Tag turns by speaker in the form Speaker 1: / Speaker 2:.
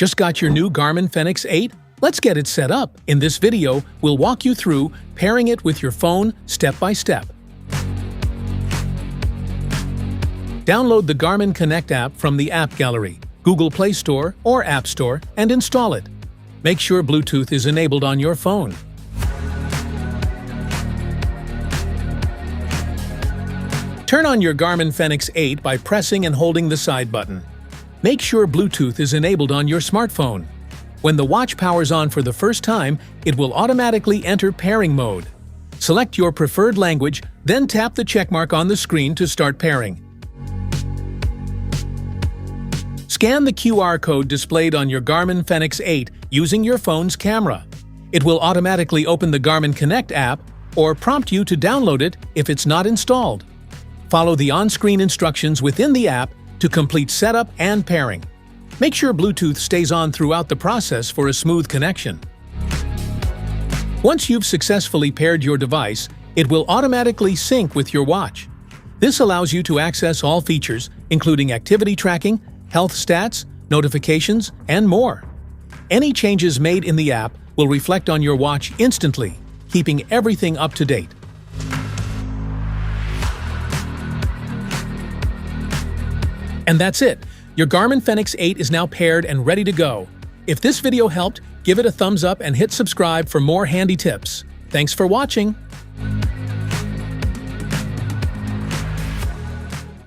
Speaker 1: Just got your new Garmin Fenix 8? Let's get it set up. In this video, we'll walk you through pairing it with your phone step by step. Download the Garmin Connect app from the App Gallery, Google Play Store or App Store, and install it. Make sure Bluetooth is enabled on your phone. Turn on your Garmin Fenix 8 by pressing and holding the side button. Make sure Bluetooth is enabled on your smartphone. When the watch powers on for the first time, it will automatically enter pairing mode. Select your preferred language, then tap the checkmark on the screen to start pairing. Scan the QR code displayed on your Garmin Fenix 8 using your phone's camera. It will automatically open the Garmin Connect app or prompt you to download it if it's not installed. Follow the on-screen instructions within the app to complete setup and pairing. Make sure Bluetooth stays on throughout the process for a smooth connection. Once you've successfully paired your device, it will automatically sync with your watch. This allows you to access all features, including activity tracking, health stats, notifications, and more. Any changes made in the app will reflect on your watch instantly, keeping everything up to date. And that's it. Your Garmin Fenix 8 is now paired and ready to go. If this video helped, give it a thumbs up and hit subscribe for more handy tips. Thanks for watching.